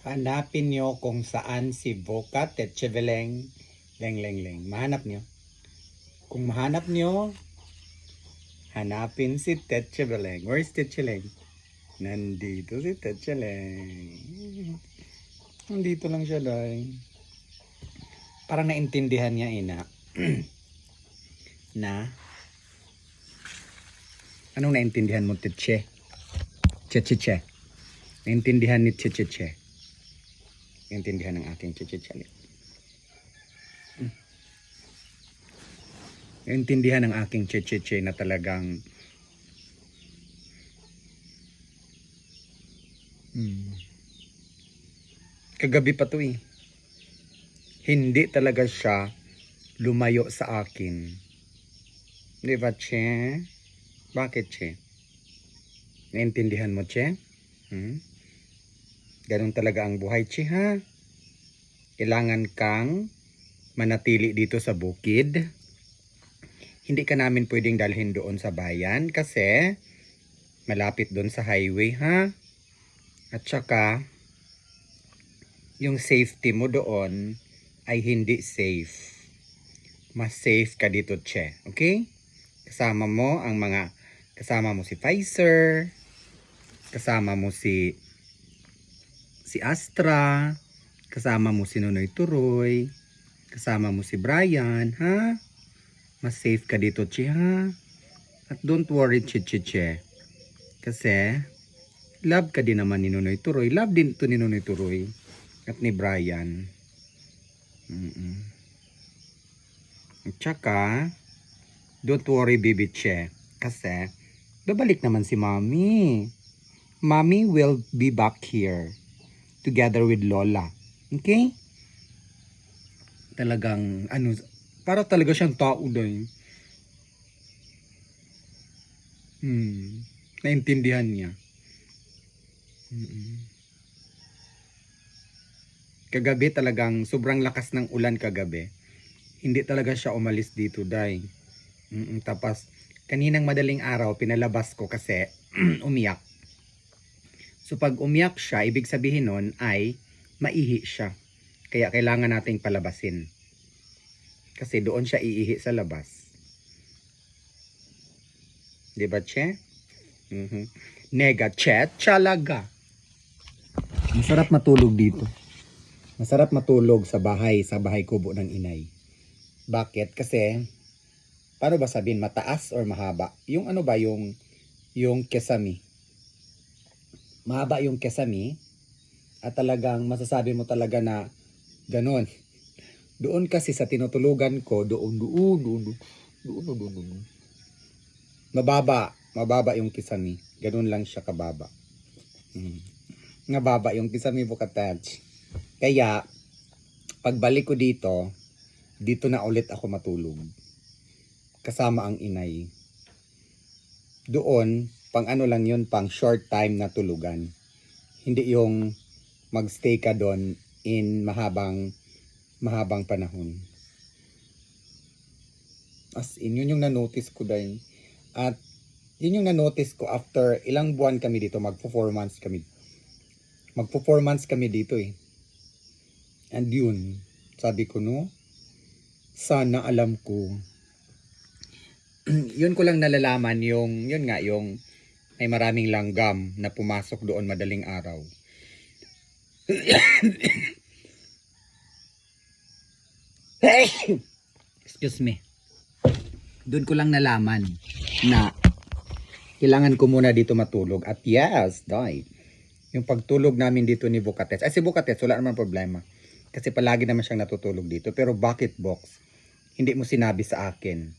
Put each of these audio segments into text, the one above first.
Hanapin nyo kung saan si Boca Tetcheveleng Leng Leng Leng. Mahanap nyo. Kung mahanap nyo, hanapin si Tetcheveleng. Where is Tetcheveleng? Nandito si Tetcheveleng. Nandito lang siya, day. Parang naintindihan niya, ina. Na? Anong naintindihan mo, Tetche? Che. Naintindihan ni Che. Naintindihan ng aking Che. Naintindihan ng aking Che na talagang kagabi pa to eh. Hindi talaga siya lumayo sa akin. Di ba, Che? Bakit, Che? Naintindihan mo, Che? Ganun talaga ang buhay, Che, ha? Kailangan kang manatili dito sa bukid. Hindi ka namin pwedeng dalhin doon sa bayan kasi malapit doon sa highway, ha? At saka, yung safety mo doon ay hindi safe. Mas safe ka dito, Che. Okay? Kasama mo si Pfizer, kasama mo si Astra, kasama mo si Nonoy Turoy, kasama mo si Brian, ha? Mas safe ka dito, Che, ha? At don't worry, Che. Kasi, love ka din naman ni Nonoy Turoy. Love din ito ni Nonoy Turoy at ni Brian. At saka, don't worry, baby Che. Kasi, babalik naman si Mommy. Mommy will be back here. Together with Lola. Okay? Talagang, para talaga siyang tao doon. Naintindihan niya. Kagabi talagang sobrang lakas ng ulan kagabi. Hindi talaga siya umalis dito, day. Tapos, kaninang madaling araw, pinalabas ko kasi umiyak. So, pag umiyak siya, ibig sabihin nun ay maihi siya. Kaya kailangan nating palabasin. Kasi doon siya iihi sa labas. Diba, Che? Nega, Che, talaga. Masarap matulog dito. Masarap matulog sa bahay kubo ng inay. Bakit? Kasi, paano ba sabihin, mataas or mahaba? Yung ano ba, yung kesame. Mahaba yung kesame at talagang masasabi mo talaga na ganon. Doon kasi sa tinutulugan ko, doon. Mababa yung kisame. Ganon lang siya kababa. Mababa yung kisame po katach. Kaya, pagbalik ko dito na ulit ako matulog. Kasama ang inay. Doon, pang ano lang yun, pang short time na tulugan. Hindi yung magstay ka doon in mahabang panahon. As in, yun yung na-notice ko dahil. At yun yung na-notice ko after ilang buwan kami dito, magpo 4 months kami. Magpo 4 months kami dito eh. And yun, sabi ko no, sana alam ko. Yun ko lang nalalaman yung may maraming langgam na pumasok doon madaling araw. Excuse me. Doon ko lang nalaman na kailangan ko muna dito matulog. At yes, dahil yung pagtulog namin dito ni Bukates. Si Bukates, wala naman problema. Kasi palagi naman siyang natutulog dito. Pero bakit, Box? Hindi mo sinabi sa akin.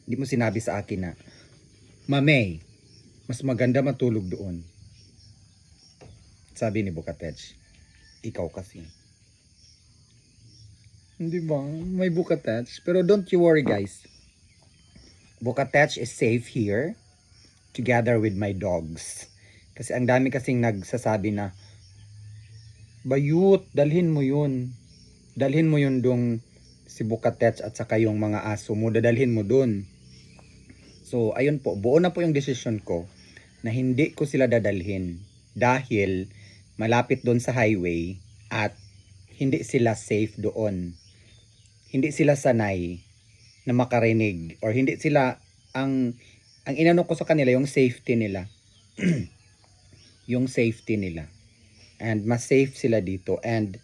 Hindi mo sinabi sa akin na, Mamay, mas maganda matulog doon. Sabi ni Bukates. Ikaw kasi. Hindi ba? May Bukates. Pero don't you worry, guys. Bukates is safe here. Together with my dogs. Kasi ang dami kasing nagsasabi na, Bayut, dalhin mo yun. Dalhin mo yun dong si Bukates at saka yung mga aso mo. Dadalhin mo dun. So, ayun po. Buo na po yung decision ko na hindi ko sila dadalhin. Dahil malapit doon sa highway at hindi sila safe doon. Hindi sila sanay na makarinig or hindi sila ang inano ko sa kanila yung safety nila. Yung safety nila. And mas safe sila dito and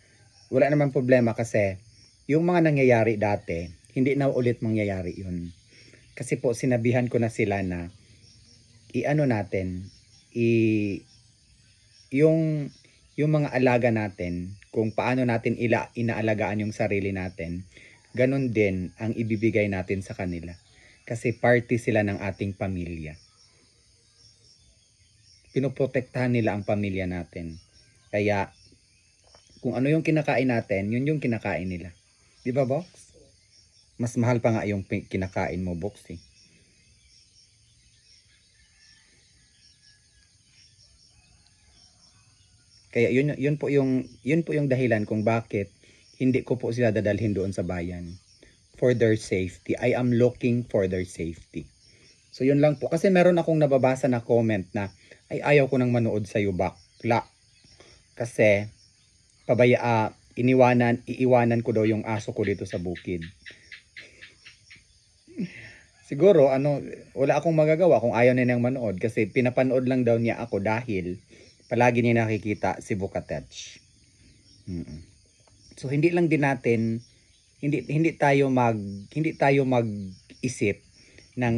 wala namang problema kasi yung mga nangyayari dati, hindi na ulit mangyayari yun. Kasi po sinabihan ko na sila na i-ano natin, yung mga alaga natin, kung paano natin inaalagaan yung sarili natin, ganun din ang ibibigay natin sa kanila. Kasi party sila ng ating pamilya. Pinoprotektahan nila ang pamilya natin. Kaya, kung ano yung kinakain natin, yun yung kinakain nila. Di ba, Box? Mas mahal pa nga yung kinakain mo, Box, eh. Kaya yun po yung dahilan kung bakit hindi ko po sila dadalhin doon sa bayan. For their safety. I am looking for their safety. So yun lang po. Kasi meron akong nababasa na comment na ay ayaw ko nang manood sa iyo bakla. Kasi iiwanan ko daw yung aso ko dito sa bukid. Siguro wala akong magagawa kung ayaw na niyang manood kasi pinapanood lang daw niya ako dahil palagi niya nakikita si Bukatech. So hindi lang din natin hindi tayo mag-isip ng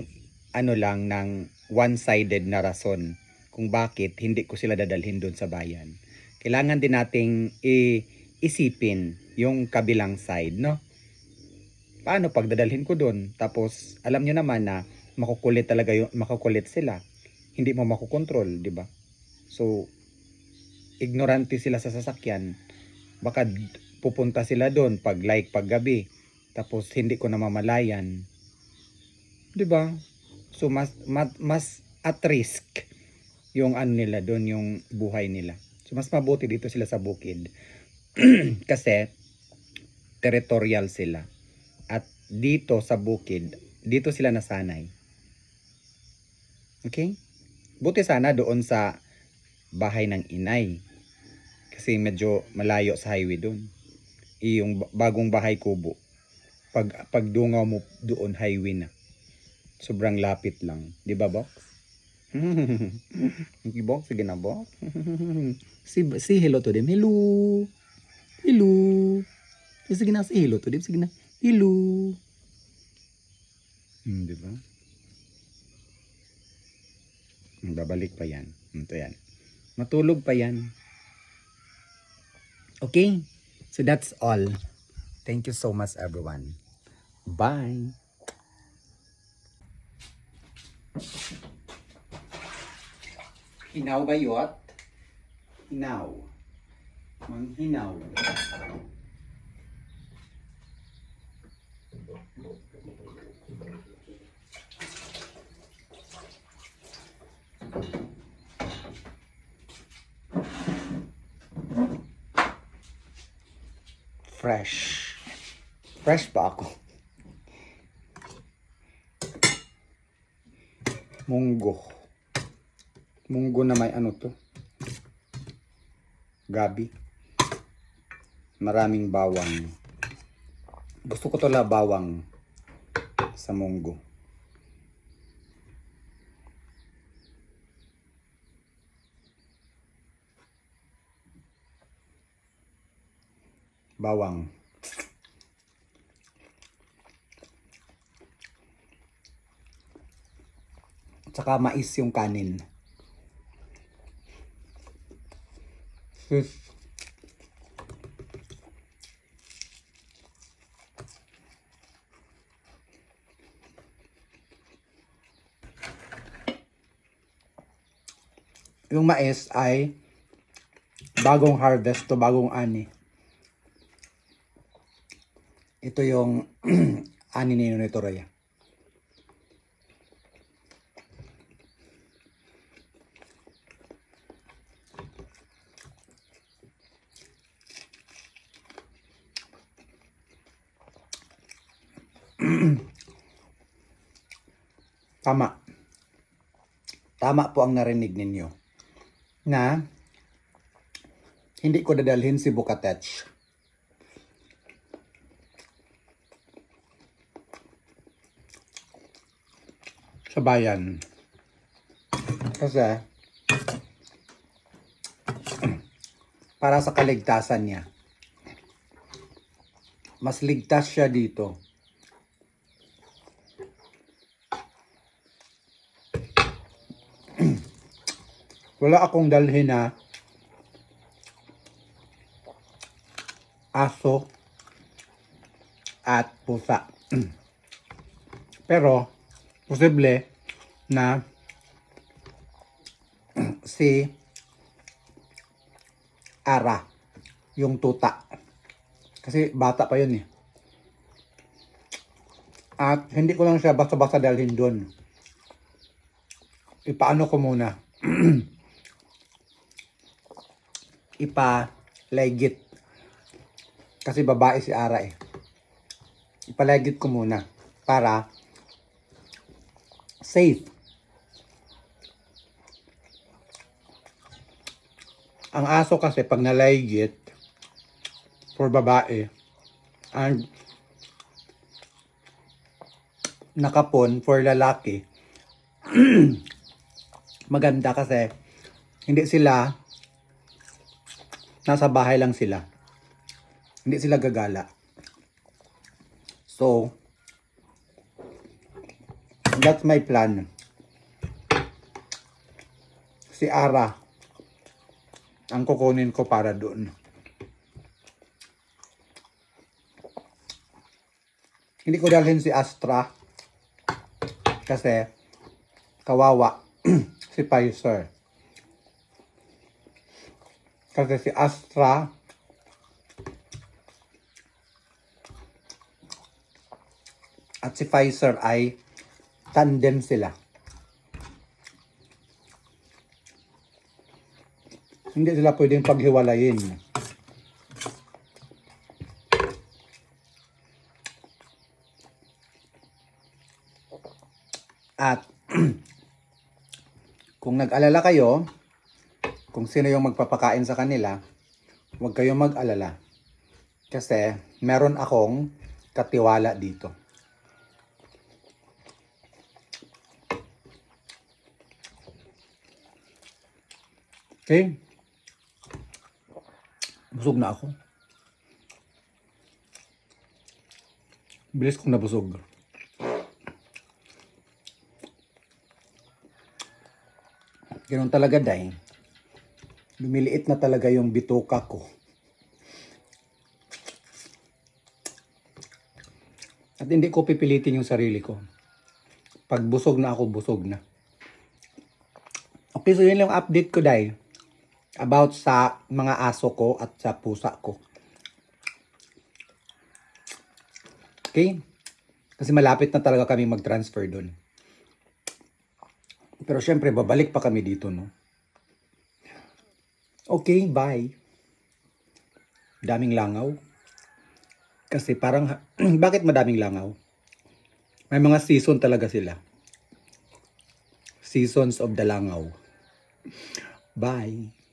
ng one-sided na rason kung bakit hindi ko sila dadalhin doon sa bayan. Kailangan din nating isipin yung kabilang side, no? Paano pag dadalhin ko doon? Tapos alam nyo naman na makukulit sila. Hindi mo makukontrol, di ba? So ignorante sila sa sasakyan. Baka pupunta sila doon pag gabi. Tapos hindi ko namamalayan. 'Di ba? So mas at risk yung nila doon, yung buhay nila. So mas mabuti dito sila sa bukid. Kasi territorial sila. At dito sa bukid, dito sila nasanay. Okay? Buti sana doon sa bahay ng inay. Kasi medyo malayo sa highway doon. Yung bagong bahay kubo. Pag dungaw mo doon, highway na. Sobrang lapit lang. Di ba, Box? Okay, Box. Sige na, Box. Say hello to them. Hello. Hello. Sige na, say hello to them. Sige na. Hello. Di ba? Babalik pa yan. Ito yan. Matulog pa yan. Okay? So that's all. Thank you so much, everyone. Bye. Hinaw ba yot? Hinaw. Manghinaw. Fresh. Fresh pa ako. Munggo. Munggo na may to. Gabi. Maraming bawang. Gusto ko tala bawang sa munggo. Bawang. Tsaka mais yung kanin. Yung mais ay bagong harvest to, bagong ani. Ito yung ani ni Nonito Raya. Tama. Tama po ang narinig ninyo na hindi ko dadalhin si Bukatech. Sa bayan. Kasi, para sa kaligtasan niya. Mas ligtas siya dito. Wala akong dalhin na aso at pusa. Pero, posible na si Ara, yung tuta. Kasi bata pa yun eh. At hindi ko lang siya basta-basta dalhin doon. Ipaano ko muna. Ipa-legit. Kasi babae si Ara eh. Ipa-legit ko muna. Para safe. Ang aso kasi pag nalegit for babae and nakapon for lalaki, maganda kasi hindi sila nasa bahay lang sila. Hindi sila gagala. So, that's my plan. Si Ara ang kukunin ko para doon. Hindi ko dalhin si Astra kasi kawawa si Pfizer. Kasi si Astra at si Pfizer ay tandem sila. Hindi sila pwedeng paghiwalayin. At kung nag-alala kayo, kung sino yung magpapakain sa kanila, huwag kayong mag-alala. Kasi meron akong katiwala dito. Okay? Busog na ako. Bilis kong nabusog. Ganun talaga, Day. Lumiliit na talaga yung bituka ko. At hindi ko pipilitin yung sarili ko. Pag busog na ako, busog na. Okay, so yun lang update ko, Day. About sa mga aso ko at sa pusa ko. Okay? Kasi malapit na talaga kami mag-transfer doon. Pero syempre, babalik pa kami dito, no? Okay, bye. Daming langaw. Kasi parang, bakit madaming langaw? May mga season talaga sila. Seasons of the langaw. Bye.